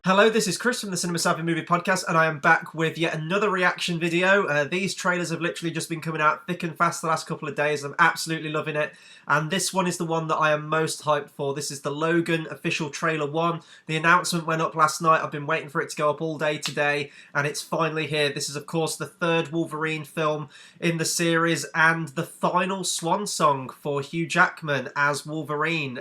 Hello, this is Chris from the Cinema Savvy Movie Podcast, and I am back with yet another reaction video. These trailers have literally just been coming out thick and fast the last couple of days. I'm absolutely loving it, and this one is the one that I am most hyped for. This is the Logan official trailer 1. The announcement went up last night. I've been waiting for it to go up all day today, and it's finally here. This is, of course, the third Wolverine film in the series, and the final swan song for Hugh Jackman as Wolverine.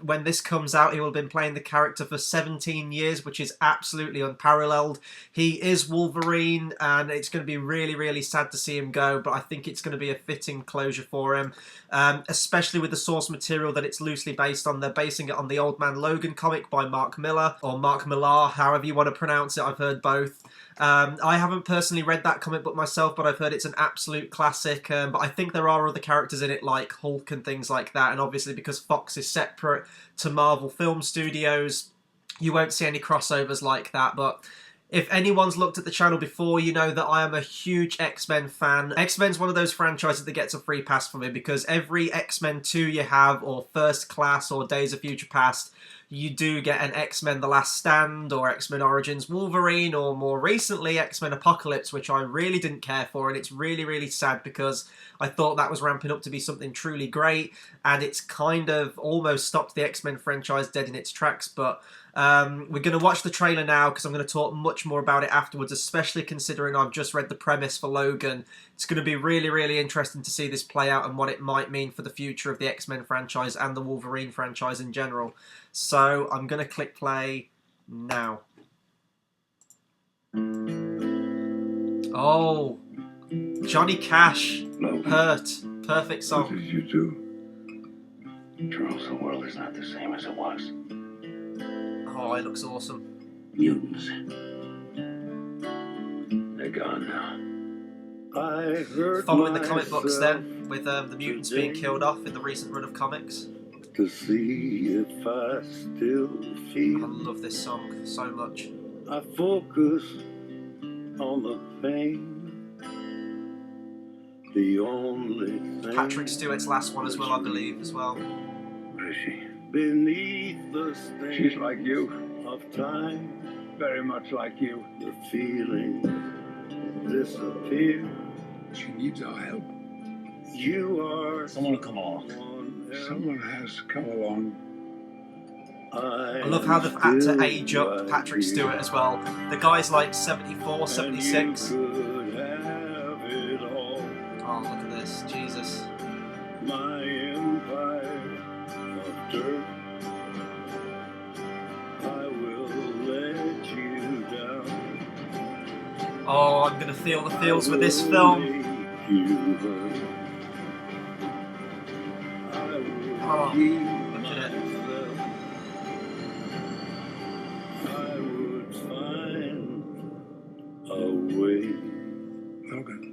When this comes out, he will have been playing the character for 17 years, which is absolutely unparalleled. He is Wolverine, and it's going to be really, really sad to see him go, but I think it's going to be a fitting closure for him, especially with the source material that it's loosely based on. They're basing it on the Old Man Logan comic by Mark Miller, or Mark Millar, however you want to pronounce it. I've heard both. I haven't personally read that comic book myself, but I've heard it's an absolute classic. But I think there are other characters in it like Hulk and things like that, and obviously because Fox is separate to Marvel Film Studios, you won't see any crossovers like that. But if anyone's looked at the channel before, you know that I am a huge X-Men fan. X-Men's one of those franchises that gets a free pass for me, because every X-Men 2 you have, or First Class, or Days of Future Past, you do get an X-Men The Last Stand, or X-Men Origins Wolverine, or more recently X-Men Apocalypse, which I really didn't care for, and it's really, really sad because I thought that was ramping up to be something truly great, and it's kind of almost stopped the X-Men franchise dead in its tracks. But we're going to watch the trailer now, because I'm going to talk much more about it afterwards, especially considering I've just read the premise for Logan. It's going to be really, really interesting to see this play out and what it might mean for the future of the X-Men franchise and the Wolverine franchise in general. So I'm going to click play now. Oh, Johnny Cash, Logan. Hurt, perfect song. What did you do? Charles, the world is not the same as it was. Oh, it looks awesome. Mutants. They're gone now. I heard Following the comic books then, with the mutants being killed off in the recent run of comics. To see if I still feel. I love this song so much. I focus on the pain. The only thing. Patrick Stewart's last one as well, I believe, as well. Where is she? Beneath the stain. She's like you. Of time. Very much like you. The feelings disappear. She needs our help. You are. Someone will come along. Someone has come along. I love how they've had to age up Patrick Stewart as well. The guy's like 74, 76. Oh, look at this. Jesus. My empire of dirt. I will let you down. Oh, I'm going to feel the feels with this film. Oh, look at it. I would find a way. Logan,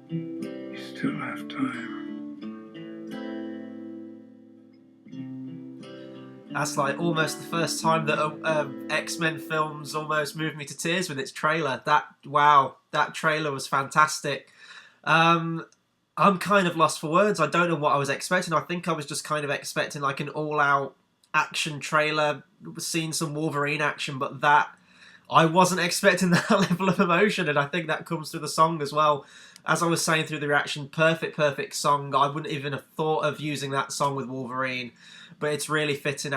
you still have time. That's like almost the first time that X-Men films almost moved me to tears with its trailer. Wow, that trailer was fantastic. I'm kind of lost for words. I don't know what I was expecting. I think I was just kind of expecting like an all-out action trailer, seeing some Wolverine action, but I wasn't expecting that level of emotion, and I think that comes through the song as well. As I was saying through the reaction, perfect song. I wouldn't even have thought of using that song with Wolverine, but it's really fitting.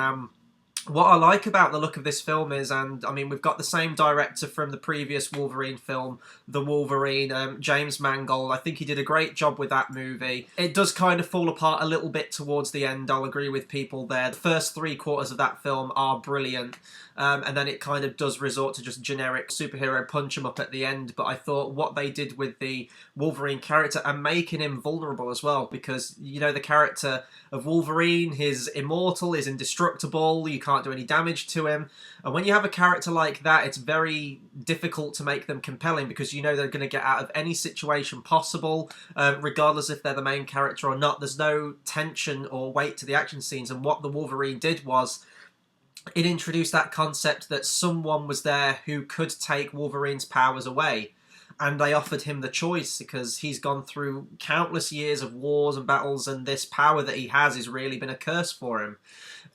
What I like about the look of this film is, and I mean, we've got the same director from the previous Wolverine film, The Wolverine, James Mangold. I think he did a great job with that movie. It does kind of fall apart a little bit towards the end, I'll agree with people there. The first 3/4 of that film are brilliant, and then it kind of does resort to just generic superhero punch 'em up at the end. But I thought what they did with the Wolverine character and making him vulnerable as well, because, you know, the character of Wolverine, he's immortal, he's indestructible, you can't do any damage to him. And when you have a character like that, it's very difficult to make them compelling, because you know they're going to get out of any situation possible, regardless if they're the main character or not. There's no tension or weight to the action scenes. And what the Wolverine did was, it introduced that concept that someone was there who could take Wolverine's powers away. and they offered him the choice because he's gone through countless years of wars and battles, and this power that he has really been a curse for him.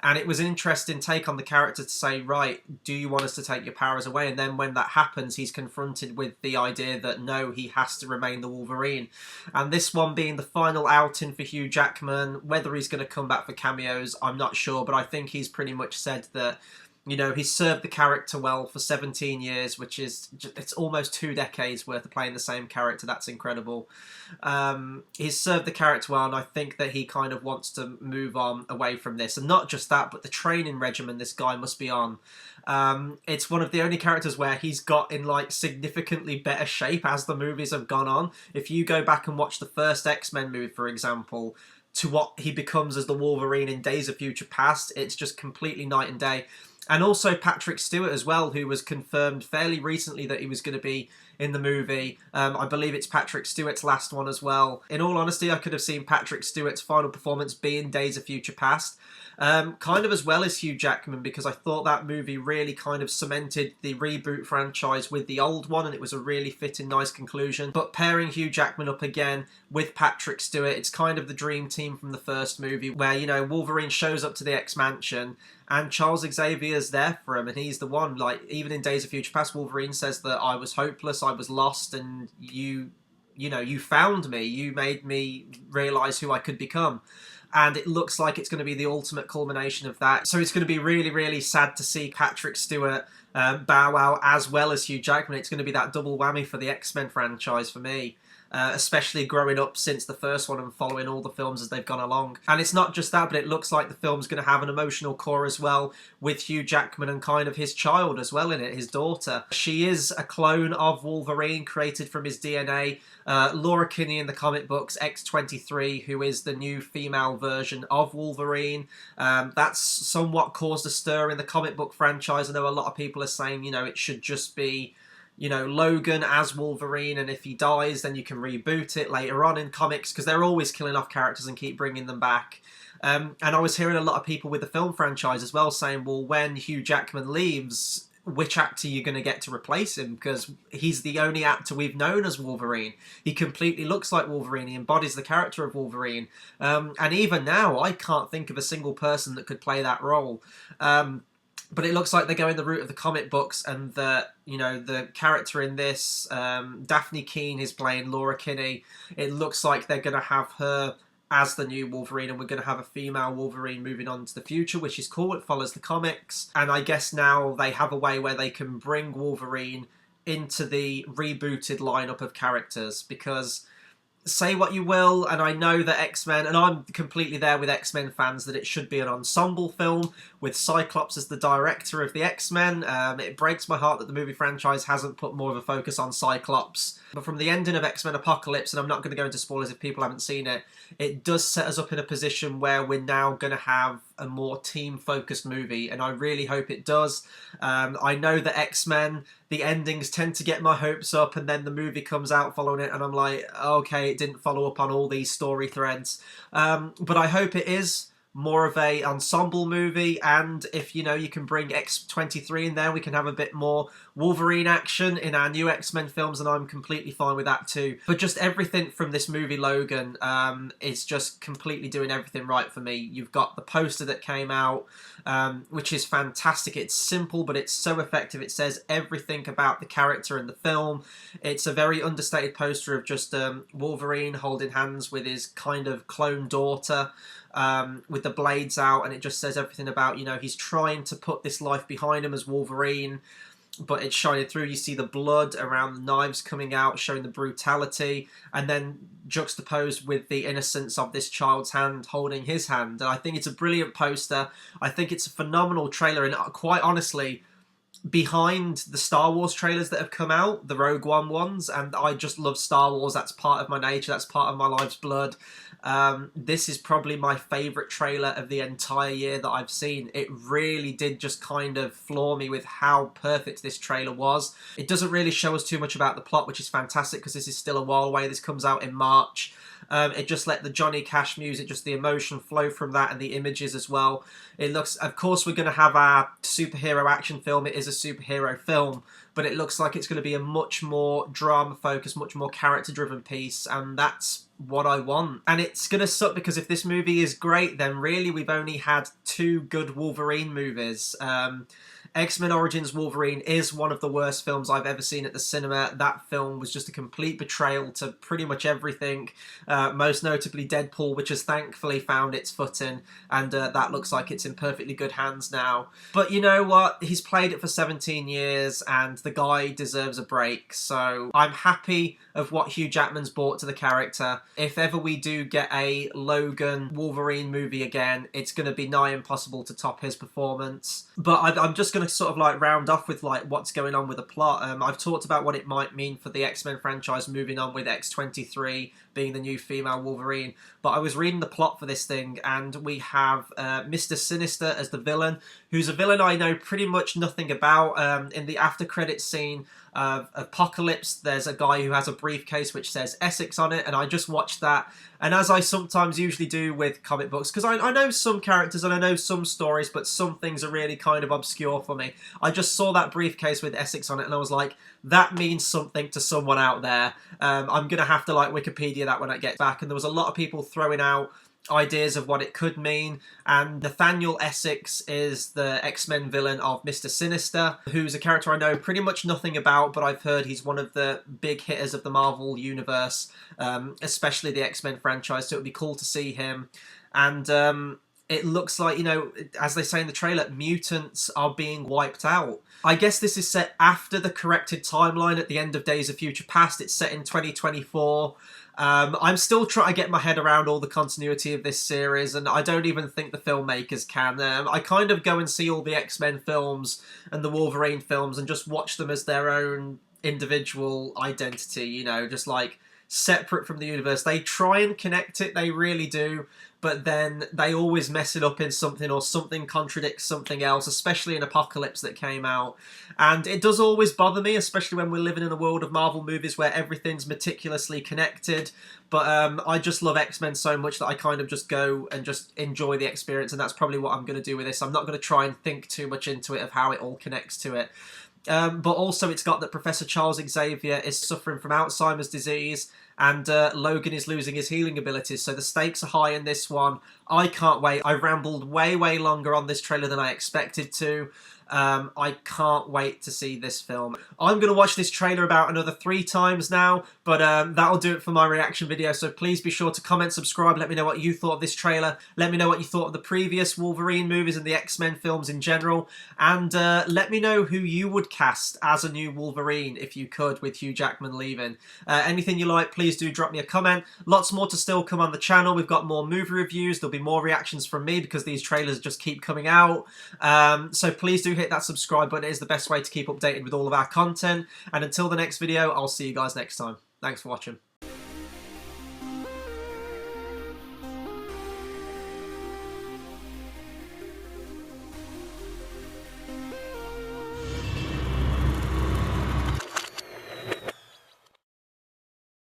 And it was an interesting take on the character to say, right, do you want us to take your powers away? And then when that happens, he's confronted with the idea that no, he has to remain the Wolverine. And this one being the final outing for Hugh Jackman, whether he's going to come back for cameos, I'm not sure, but I think he's pretty much said that, you know, he's served the character well for 17 years, which is, it's almost 2 decades worth of playing the same character. That's incredible. He's served the character well, and I think that he kind of wants to move on away from this. And not just that, but the training regimen this guy must be on. It's one of the only characters where he's got in like significantly better shape as the movies have gone on. If you go back and watch the first X-Men movie, for example, to what he becomes as the Wolverine in Days of Future Past, it's just completely night and day. And also Patrick Stewart as well, who was confirmed fairly recently that he was going to be in the movie. I believe it's Patrick Stewart's last one as well. In all honesty, I could have seen Patrick Stewart's final performance be in Days of Future Past. Kind of as well as Hugh Jackman, because I thought that movie really kind of cemented the reboot franchise with the old one, and it was a really fitting, nice conclusion. But pairing Hugh Jackman up again with Patrick Stewart, it's kind of the dream team from the first movie, where, you know, Wolverine shows up to the X-Mansion and Charles Xavier's there for him, and he's the one. Like, even in Days of Future Past, Wolverine says that I was hopeless, I was lost, and you know, you found me, you made me realise who I could become. And it looks like it's going to be the ultimate culmination of that. So it's going to be really, really sad to see Patrick Stewart bow out as well as Hugh Jackman. It's going to be that double whammy for the X-Men franchise for me. Especially growing up since the first one and following all the films as they've gone along. And it's not just that, but it looks like the film's going to have an emotional core as well, with Hugh Jackman and kind of his child as well in it, his daughter. She is a clone of Wolverine, created from his DNA. Laura Kinney in the comic books, X-23, who is the new female version of Wolverine. That's somewhat caused a stir in the comic book franchise. I know a lot of people are saying, you know, it should just be, you know, Logan as Wolverine, and if he dies, then you can reboot it later on in comics, because they're always killing off characters and keep bringing them back. And I was hearing a lot of people with the film franchise as well saying, well, when Hugh Jackman leaves, which actor are you going to get to replace him? Because he's the only actor we've known as Wolverine. He completely looks like Wolverine. He embodies the character of Wolverine. And even now, I can't think of a single person that could play that role. But it looks like they're going the route of the comic books, and the, you know, the character in this, Daphne Keane is playing Laura Kinney. It looks like they're going to have her as the new Wolverine, and we're going to have a female Wolverine moving on to the future, which is cool. It follows the comics. And I guess now they have a way where they can bring Wolverine into the rebooted lineup of characters, because say what you will, and I know that X-Men, and I'm completely there with X-Men fans, that it should be an ensemble film with Cyclops as the director of the X-Men. It breaks my heart that the movie franchise hasn't put more of a focus on Cyclops. But from the ending of X-Men Apocalypse, and I'm not going to go into spoilers if people haven't seen it, it does set us up in a position where we're now going to have a more team-focused movie, and I really hope it does. I know that X-Men, the endings tend to get my hopes up, and then the movie comes out following it, and I'm like, okay, it didn't follow up on all these story threads. But I hope it is more of a ensemble movie, and if, you know, you can bring X-23 in there, we can have a bit more Wolverine action in our new X-Men films, and I'm completely fine with that too. But just everything from this movie, Logan, is just completely doing everything right for me. You've got the poster that came out, which is fantastic. It's simple, but it's so effective. It says everything about the character in the film. It's a very understated poster of just Wolverine holding hands with his kind of clone daughter, with the blades out, and it just says everything about, you know, he's trying to put this life behind him as Wolverine, but it's shining through. You see the blood around the knives coming out, showing the brutality, and then juxtaposed with the innocence of this child's hand holding his hand. And I think it's a brilliant poster. I think it's a phenomenal trailer, and quite honestly, behind the Star Wars trailers that have come out, the Rogue One ones, and I just love Star Wars. That's part of my nature. That's part of my life's blood. This is probably my favourite trailer of the entire year that I've seen. It really did just kind of floor me with how perfect this trailer was. It doesn't really show us too much about the plot, which is fantastic, because this is still a while away. This comes out in March. It just let the Johnny Cash music, just the emotion flow from that, and the images as well. It looks, of course, we're going to have our superhero action film. It is a superhero film, but it looks like it's going to be a much more drama-focused, much more character-driven piece, and that's what I want. And it's going to suck because if this movie is great, then really we've only had 2 good Wolverine movies. X-Men Origins Wolverine is one of the worst films I've ever seen at the cinema. That film was just a complete betrayal to pretty much everything, most notably Deadpool, which has thankfully found its footing, and that looks like it's in perfectly good hands now. But you know what? He's played it for 17 years, and the guy deserves a break, so I'm happy of what Hugh Jackman's brought to the character. If ever we do get a Logan Wolverine movie again, it's going to be nigh impossible to top his performance. But I'm just going to sort of like round off with like what's going on with the plot. I've talked about what it might mean for the X-Men franchise moving on with X-23 being the new female Wolverine, but I was reading the plot for this thing, and we have Mr. Sinister as the villain, who's a villain I know pretty much nothing about. In the after credits scene of Apocalypse, there's a guy who has a briefcase which says Essex on it, and I just watched that, and as I sometimes usually do with comic books, because I know some characters and I know some stories, but some things are really kind of obscure for me, I just saw that briefcase with Essex on it and I was like, that means something to someone out there. I'm going to have to like Wikipedia that when I get back, and there was a lot of people throwing out ideas of what it could mean, and Nathaniel Essex is the X-Men villain of Mr. Sinister, who's a character I know pretty much nothing about, but I've heard he's one of the big hitters of the Marvel universe, especially the X-Men franchise, so it would be cool to see him. And it looks like, you know, as they say in the trailer, mutants are being wiped out. I guess this is set after the corrected timeline at the end of Days of Future Past. It's set in 2024. I'm still trying to get my head around all the continuity of this series, and I don't even think the filmmakers can. I kind of go and see all the X-Men films and the Wolverine films and just watch them as their own individual identity, you know, just like separate from the universe. They try and connect it, they really do, but then they always mess it up in something, or something contradicts something else, especially in Apocalypse that came out. And it does always bother me, especially when we're living in a world of Marvel movies where everything's meticulously connected. But I just love X-Men so much that I kind of just go and just enjoy the experience, and that's probably what I'm going to do with this. I'm not going to try and think too much into it of how it all connects to it. But also it's got that Professor Charles Xavier is suffering from Alzheimer's disease, and Logan is losing his healing abilities, so the stakes are high in this one. I can't wait. I rambled way longer on this trailer than I expected to. I can't wait to see this film. I'm going to watch this trailer about another 3 times now, but that'll do it for my reaction video, so please be sure to comment, subscribe, let me know what you thought of this trailer, let me know what you thought of the previous Wolverine movies and the X-Men films in general, and let me know who you would cast as a new Wolverine if you could, with Hugh Jackman leaving. Anything you like, please do drop me a comment. Lots more to still come on the channel. We've got more movie reviews, there'll be more reactions from me because these trailers just keep coming out, so please do hit that subscribe button. It is the best way to keep updated with all of our content, and until the next video, I'll see you guys next time. Thanks for watching.